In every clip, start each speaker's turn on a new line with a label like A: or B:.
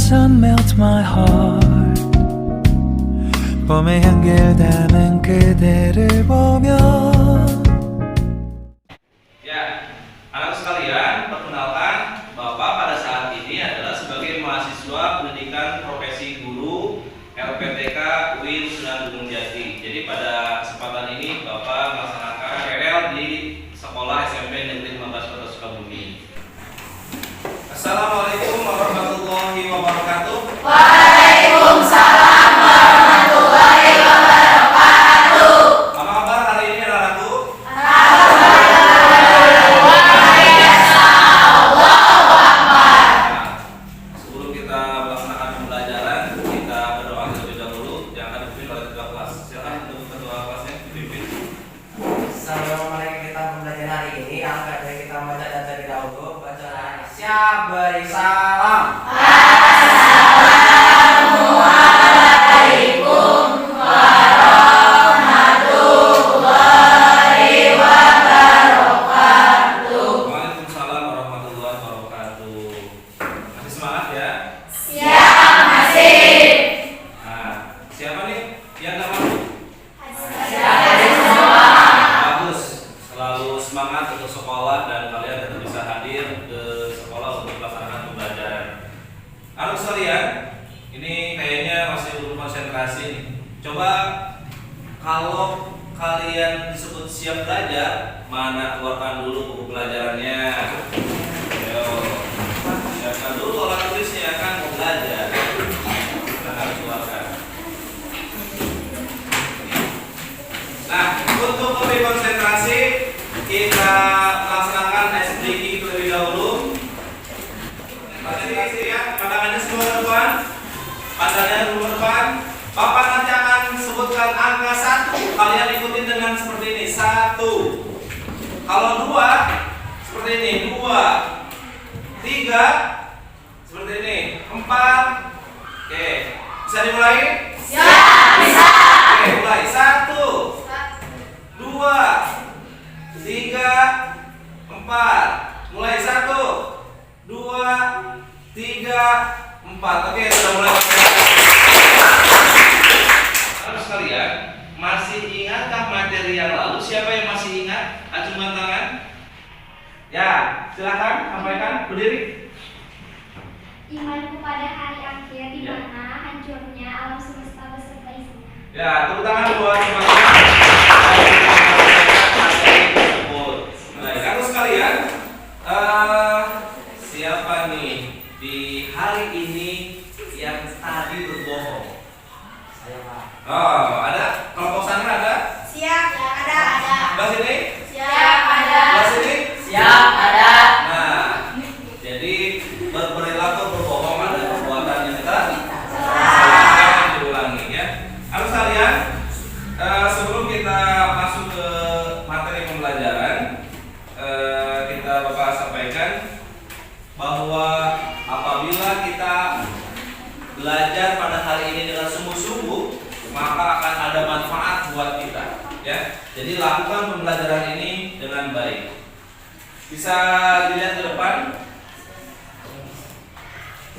A: sun melts my heart. 봄의 향기를 담은 그대를 보며.
B: Ya, anak sekalian, perkenalkan Bapak pada saat ini adalah sebagai mahasiswa pendidikan profesi guru LPTK UIN Sunan Gunung Jati. Jadi pada kesempatan ini Bapak melaksanakan PL di Sekolah SMP Negeri 15 Kota Sukabumi. Assalamualaikum warahmatullahi wabarakatuh.
C: Waalaikumsalam warahmatullahi wabarakatuh.
B: Apa kabar hari ini anak-anakku? Sebelum kita melaksanakan pembelajaran, kita berdoa terlebih dahulu. Yang akan dipimpin oleh ketua kelas. Silakan untuk ketua kelasnya dipimpin.
D: Sebelum mulai kita pembelajaran hari ini, angkat dari kita membaca dan terlebih dahulu. Bacaan siap beri salam. Assalamualaikum warahmatullahi wabarakatuh.
B: Waalaikumsalam warahmatullahi wabarakatuh. Masih semangat ya?
C: Siap, masih.
B: Nah, siapa nih yang nggak masuk? Bagus, selalu semangat untuk sekolah dan kalian tetap bisa hadir ke sekolah untuk melaksanakan pembelajaran. Anak sekalian, ini kayaknya masih belum konsentrasi nih. Coba kalau kalian disebut siap belajar, mana keluarkan dulu buku pelajarannya. Ayo, siapkan dulu alat tulisnya kan mau belajar. Kita harus keluarkan. Nah, untuk lebih konsentrasi, kita melaksanakan SDG terlebih dahulu. Konsentrasi ya, pandangannya semua ke depan. Pandangannya dulu ke depan. Bapak nanti akan sebutkan angka 1. Kalian ikutin dengan seperti ini. 1. Kalau 2, seperti ini. 2. 3, seperti ini. 4. Oke, bisa dimulai?
C: Siap, bisa.
B: Oke, mulai. 1, 2, 3, 4. Mulai 1, 2, 3, 4. Oke, sudah mulai. Anak sekalian, masih ingatkah materi yang lalu? Siapa yang masih ingat? Acungkan tangan. Ya, silakan sampaikan. Berdiri.
E: Iman kepada hari akhir di mana hancurnya alam semesta beserta isinya.
B: Ya, tepuk tangan buat teman-teman. Baik, anak sekalian, siapa nih di hari ini yang tadi berbohong?
D: Saya Pak.
B: Oh, ada? Kelompok sana ada?
C: Siap, ada.
B: Sebelah sini?
C: Siap, ada.
B: Sebelah sini?
D: Siap, ada.
B: Nah, jadi berperilaku berbohong ada perbuatan yang salah diulangi ya. Anak sekalian, sebelum kita masuk ke materi pembelajaran, kita Bapak sampaikan bahwa apabila kita belajar pada hari ini dengan sungguh-sungguh, maka akan ada manfaat buat kita ya. Jadi lakukan pembelajaran ini dengan baik. Bisa dilihat ke depan.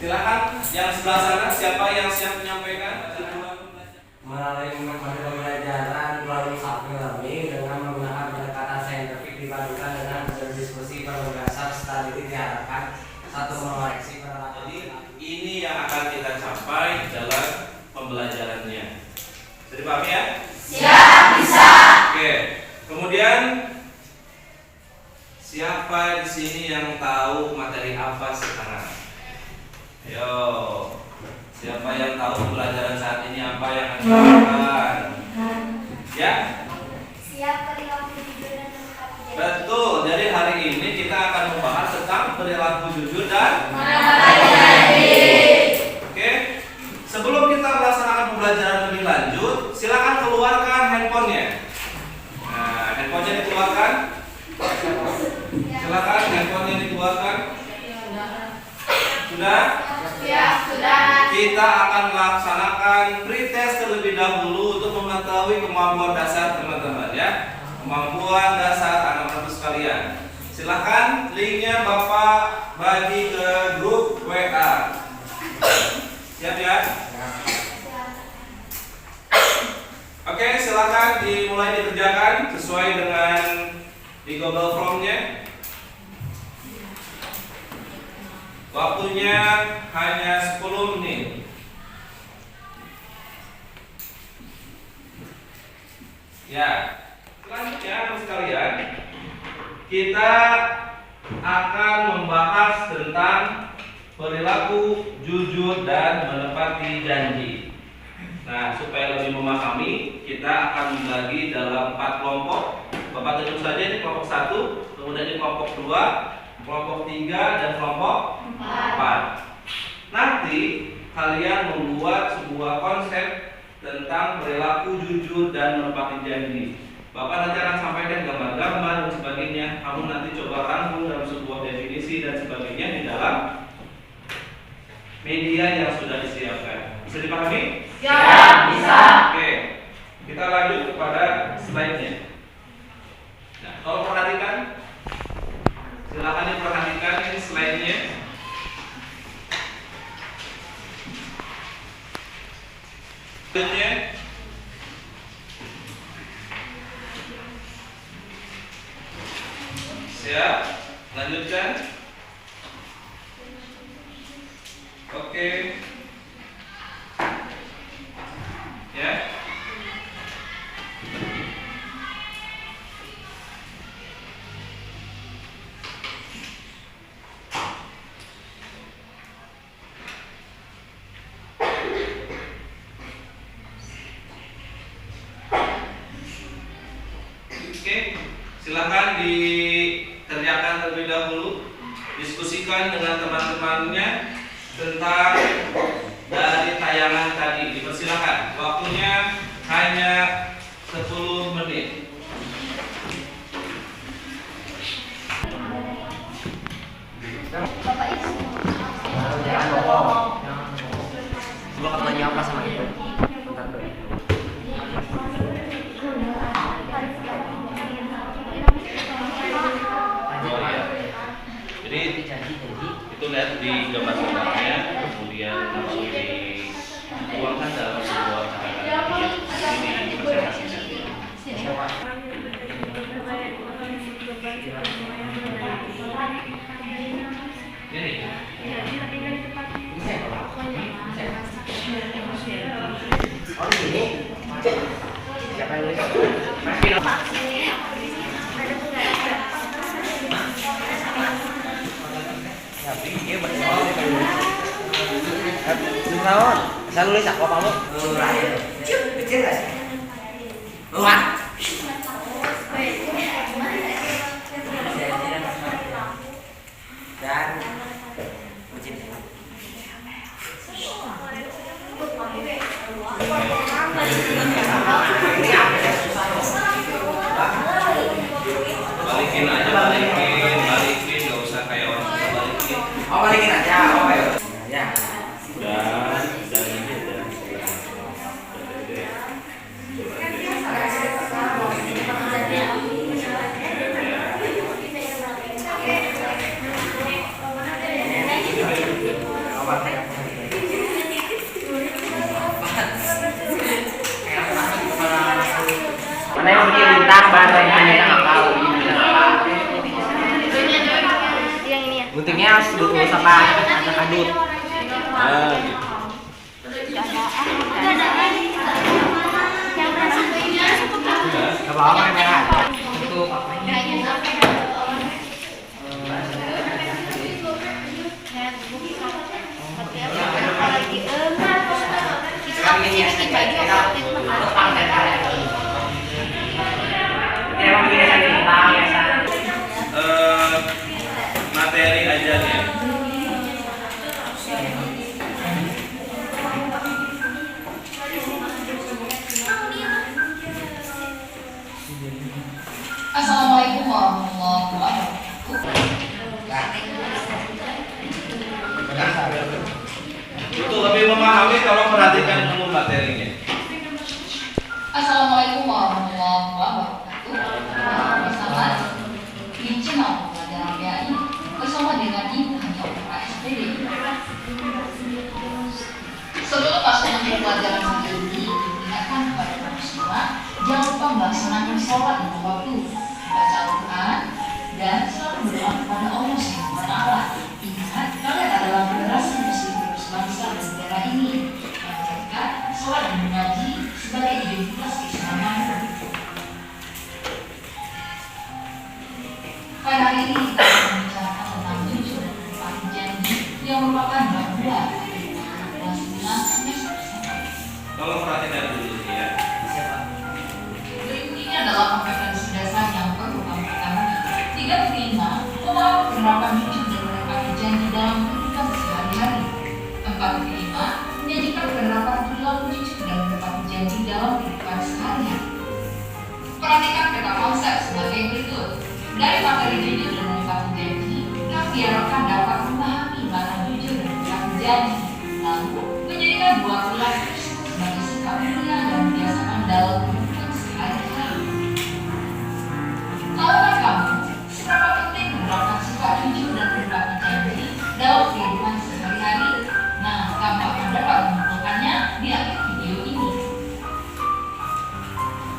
B: Silakan yang sebelah sana, siapa yang siap menyampaikan?
D: Melalui metode pembelajaran melalui samping learning dengan menggunakan pendekatan saintifik dipadukan dengan berdiskusi berbagai studi diharapkan satu mengoreksi penerapan.
B: Jadi ini yang akan kita capai dalam pembelajarannya. Jadi paham ya?
C: Siap, bisa.
B: Oke. Kemudian siapa di sini yang tahu materi apa sekarang? Ayo. Siapa yang tahu pembelajaran saat ini apa yang akan dilakukan? Ya?
E: Siap perilaku jujur dan menepati janji.
B: Betul. Jadi hari ini kita akan membahas tentang perilaku jujur dan
C: Menepati janji.
B: Oke. Sebelum kita melaksanakan pembelajaran lebih lanjut, silakan keluarkan handphonenya. Nah, handphonenya dikeluarkan. Silakan handphonenya dikeluarkan. Sudah?
C: Siap, sudah.
B: Kita akan melaksanakan pretest terlebih dahulu untuk mengetahui kemampuan dasar teman-teman ya. Kemampuan dasar anak-anak sekalian. Silakan linknya Bapak bagi ke grup WA. hanya 10 menit. Ya, selanjutnya teman sekalian, kita akan membahas tentang perilaku jujur dan menepati janji. Nah, supaya lebih memahami, kita akan membagi dalam 4 kelompok. Bapak tunjuk saja ini kelompok 1, kemudian ini kelompok 2, kelompok 3, dan kelompok 4. Nanti kalian membuat sebuah konsep tentang perilaku jujur dan menepati janji. Bapak nanti akan sampaikan gambar-gambar dan sebagainya. Kamu nanti coba rangkum dalam sebuah definisi dan sebagainya di dalam media yang sudah disiapkan. Bisa dipahami?
C: Ya, bisa.
B: Oke, kita lanjut kepada slide-nya. Nah, kalau perhatikan, silakan diperhatikan ini slide-nya. Slide-nya. Siap, lanjutkan. Oke. Ya. Oke, silakan dikerjakan terlebih dahulu. Diskusikan dengan teman-temannya tentang dari tayangan tadi. Dipersilakan. Waktunya hanya 10 menit.
E: Bapak itu
D: Jangan ngomong. Gua akan tanya apa sama itu. Bentar dulu.
B: Oh iya. Jadi itu lihat di gambar-gambarnya, kemudian langsung dituangkan dalam sebuah kata-kata di presentasinya. Ini.
D: Oh ini. Siapa yang nulis? Tapi dia berdoa tahun. Saya nulis apa kamu? Mulai. Kecil nggak sih? Luar. Dan
B: Balikin aja, balikin, nggak usah kayak orang tua balikin.
D: oh balikin aja, oh ya.
B: Dan ini ada.
D: Mana yang bikin bintang, bahasa yang bintang apa?
E: yang ini ya.
D: Guntingnya harus lurus apa? Ada kadut.
B: Ah, gitu.
E: Yang satunya
D: Gak apa-apa yang merah. Untuk apa ini?
B: Materi ajarnya.
C: Assalamualaikum warahmatullahi wabarakatuh.
B: Untuk lebih memahami, tolong perhatikan dulu materinya.
C: Assalamualaikum warahmatullahi wabarakatuh. Bersama bincang pelajaran BAI bersama dengan Ibu Hanya Opera SPD. Sebelum masuk ke pelajaran hari ini, diingatkan kepada kamu semua, jangan lupa melaksanakan sholat lima waktu, baca Al-Quran, dan selalu berdoa kepada Allah SWT. Ingat, kalian adalah generasi muslim
B: Tolong perhatikan dulu ya.
C: Berikut ini adalah kompetensi dasar yang perlu kamu ketahui. 35. Pemahaman penerapan jujur dan menepati janji dalam kehidupan sehari-hari. 45. Menyajikan penerapan perilaku jujur dan menepati janji dalam kehidupan sehari-hari. Perhatikan peta konsep sebagai berikut. Dari materi jujur dan menepati janji, kamu diharapkan dapat memahami makna jujur dan menepati janji, lalu menjadikan dua perilaku tersebut sebagai sikap mulia dan biasakan dalam kehidupan sehari-hari. Tahukah kamu seberapa penting menerapkan sikap jujur dan menepati janji dalam kehidupan sehari-hari? Nah, kamu akan dapat menentukannya di akhir video ini.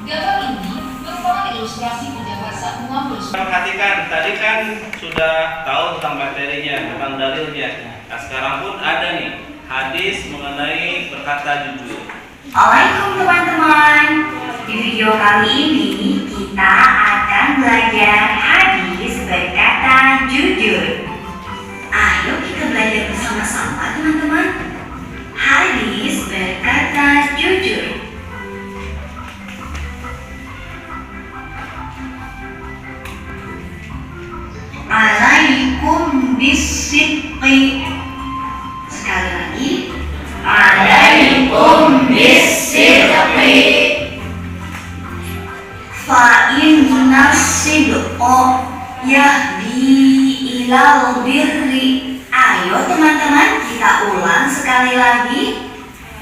C: Gambar ini merupakan ilustrasi pejabat saat mengambil
B: Perhatikan, tadi kan sudah tahu tentang materinya, tentang dalilnya. Nah, sekarang pun ada nih hadis mengenai berkata jujur.
F: Assalamualaikum teman-teman. Di video kali ini kita akan belajar hadis berkata jujur. Ayo kita belajar bersama-sama teman-teman. Hadis berkata jujur. Alaikum bisidqi. Sekali lagi. Alaikum bisidqi. Fa inna sidqa yahdi ilal birri. Ayo teman-teman kita ulang sekali lagi.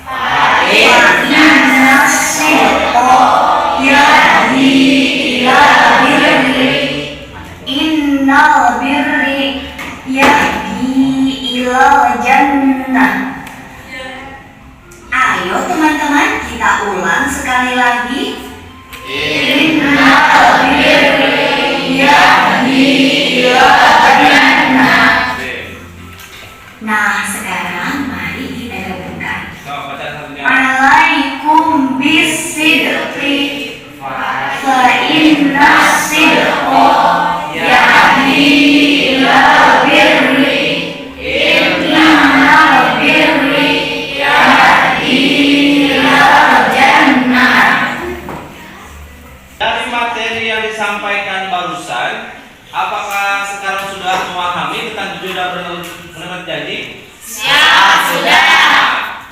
F: Fa inna sidqa yahdi ilal birri. Innal birri yahdi ilal jannah. Ayo teman-teman kita ulang sekali lagi. Innal birri yahdi ilal jannah. Nah sekarang mari kita gabungkan.
B: So, baca satunya.
F: Alaikum bisidqi fa inna sidqa yahdi ilal birri. Innal birri yahdi ilal jannah.
B: Dari materi yang disampaikan barusan, apakah sekarang sudah memahami tentang jujur dan menepati janji?
F: Siap, sudah.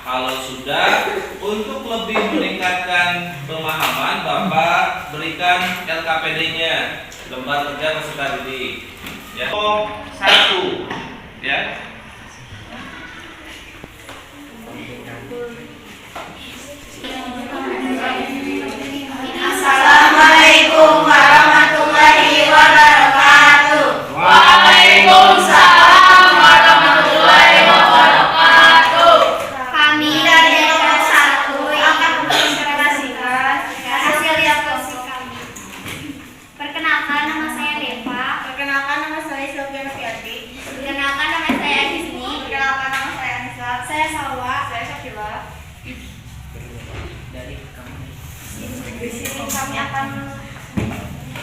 B: Kalau sudah, untuk lebih meningkatkan pemahaman, Bapak berikan LKPD-nya, lembar kerja peserta didik. Ya. 1, ya.
F: Assalamualaikum warahmatullahi wabarakatuh. Waalaikumsalam warahmatullahi wabarakatuh.
E: Kami dari kelompok 1 akan mempresentasikan hasil diagnosis kami. Perkenalkan, nama saya Deva.
G: Perkenalkan, nama saya Sylvia Noviati.
E: Perkenalkan, nama saya Disni.
G: Perkenalkan, nama saya Anissa.
E: Saya Salwa.
G: Saya Syakila.
E: Di sini kami akan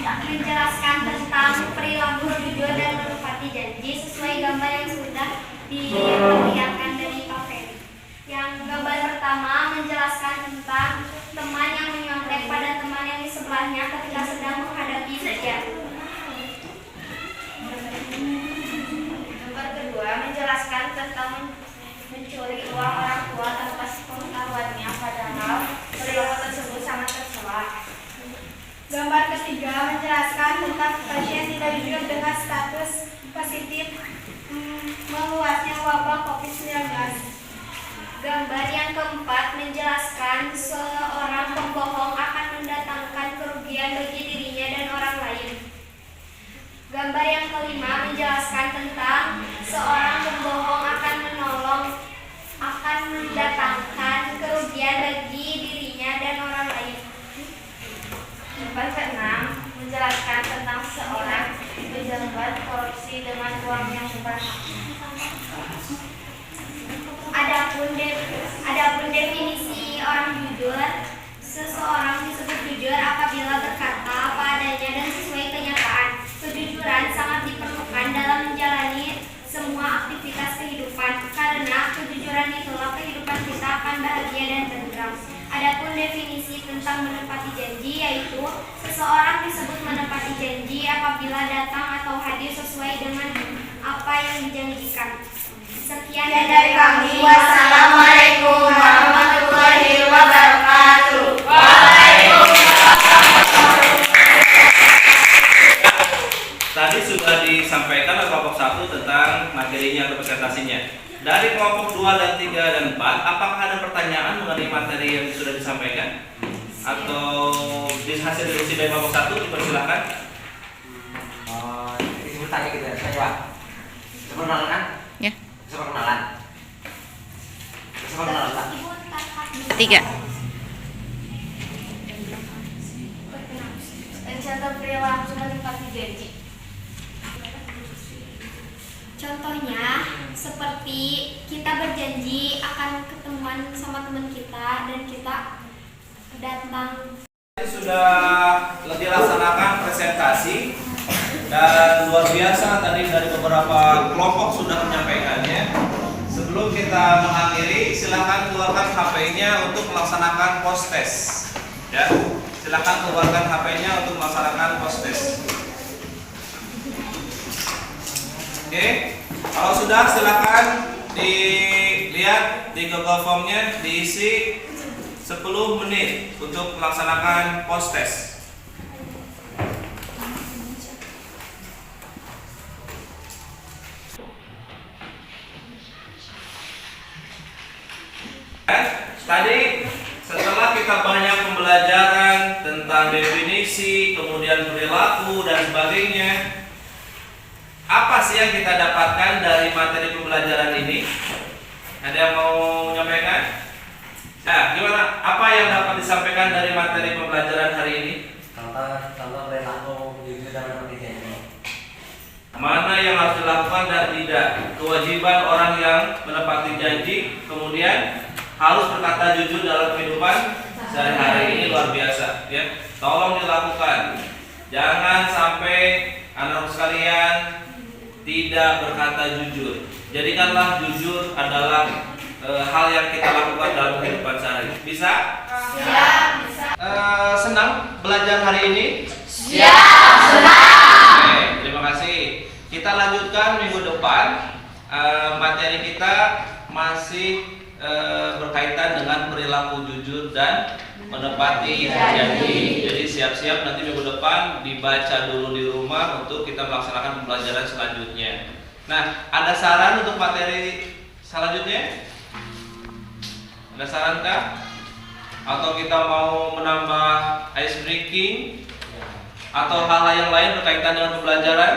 E: menjelaskan tentang perilaku jujur dan menepati janji sesuai gambar yang sudah diperlihatkan dari Pak Ferry. Yang gambar pertama menjelaskan tentang teman yang menyontek pada teman yang di sebelahnya ketika sedang menghadapi ujian. Gambar kedua menjelaskan tentang mencuri uang orang tua tanpa sepengetahuannya, padahal perilaku tersebut sangat tercela. Gambar ketiga menjelaskan tentang pasien tidak jujur dengan status positif meluasnya wabah COVID-19. Gambar yang keempat menjelaskan seorang pembohong akan mendatangkan kerugian bagi dirinya dan orang lain. Gambar yang kelima menjelaskan tentang seorang pembohong akan mendatangkan kerugian bagi dirinya dan orang lain. Gambar keenam menjelaskan tentang seorang pejabat korupsi dengan uang yang banyak. Adapun definisi orang jujur, seseorang disebut jujur apabila berkata apa adanya dan sesuai kenyataan. Kejujuran sangat diperlukan dalam menjalani semua aktivitas kehidupan, karena kejujuran itulah kehidupan kita akan bahagia dan tentram. tentang menepati janji, yaitu seseorang disebut menepati janji apabila datang atau hadir sesuai dengan apa yang dijanjikan. Sekian dari kami.
F: Wassalamualaikum warahmatullahi wabarakatuh.
B: Tadi sudah disampaikan oleh kelompok 1 tentang materinya atau presentasinya. Dari kelompok 2 dan 3 dan 4, apakah ada pertanyaan mengenai materi yang sudah disampaikan? Atau di hasil diskusi dari kelompok 1 dipersilakan.
D: Ini bertanya gitu ya, saya Pak. Bisa perkenalan kan?
H: Ya.
D: Bisa perkenalan. Bisa perkenalan Pak.
E: Ibu Tarkat
H: 3.
E: Contoh perilaku menepati janji. Contohnya seperti kita berjanji akan ketemuan sama teman kita dan kita datang.
B: Sudah dilaksanakan presentasi dan luar biasa tadi dari beberapa kelompok sudah menyampaikannya. Sebelum kita mengakhiri, silakan keluarkan HP-nya untuk melaksanakan post test. Ya, silakan keluarkan HP-nya untuk melaksanakan post test. Oke, kalau sudah silakan dilihat di Google Form-nya diisi 10 menit untuk melaksanakan post test. Tadi setelah kita banyak pembelajaran tentang definisi, kemudian perilaku dan sebagainya, apa sih yang kita dapatkan dari materi pembelajaran ini? Ada yang mau menyampaikan? Nah, gimana? Apa yang dapat disampaikan dari materi pembelajaran hari ini?
D: Contoh perilaku jujur dan menepati janji.
B: Mana yang harus dilakukan dan tidak? Kewajiban orang yang menepati janji, kemudian harus berkata jujur dalam kehidupan sehari-hari. Ini luar biasa, ya. Tolong dilakukan. Jangan sampai anak sekalian tidak berkata jujur. Jadikanlah jujur adalah hal yang kita lakukan dalam kehidupan sehari. Bisa?
F: Siap.
B: Senang belajar hari ini?
F: Siap, senang.
B: Oke, terima kasih. Kita lanjutkan minggu depan. Materi kita masih berkaitan dengan perilaku jujur dan menepati janji. Jadi siap-siap nanti minggu depan dibaca dulu di rumah untuk kita melaksanakan pembelajaran selanjutnya. Nah, ada saran untuk materi selanjutnya? Ada saran kah? Atau kita mau menambah ice breaking atau hal-hal yang lain berkaitan dengan pembelajaran?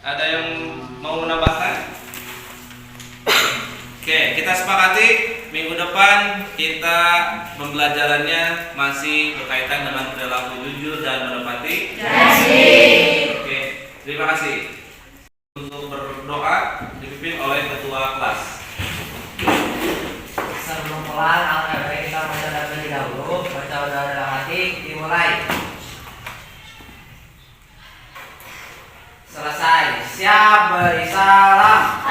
B: Ada yang mau menambahkan? Oke, kita sepakati minggu depan kita pembelajarannya masih berkaitan dengan perilaku jujur dan menepati
F: janji.
B: Oke, terima kasih. Untuk berdoa dipimpin oleh ketua kelas.
D: Sebelum pulang, alhamdulillah kita baca terlebih dahulu. Baca doa dalam hati, dimulai. Selesai. Siap beri salam.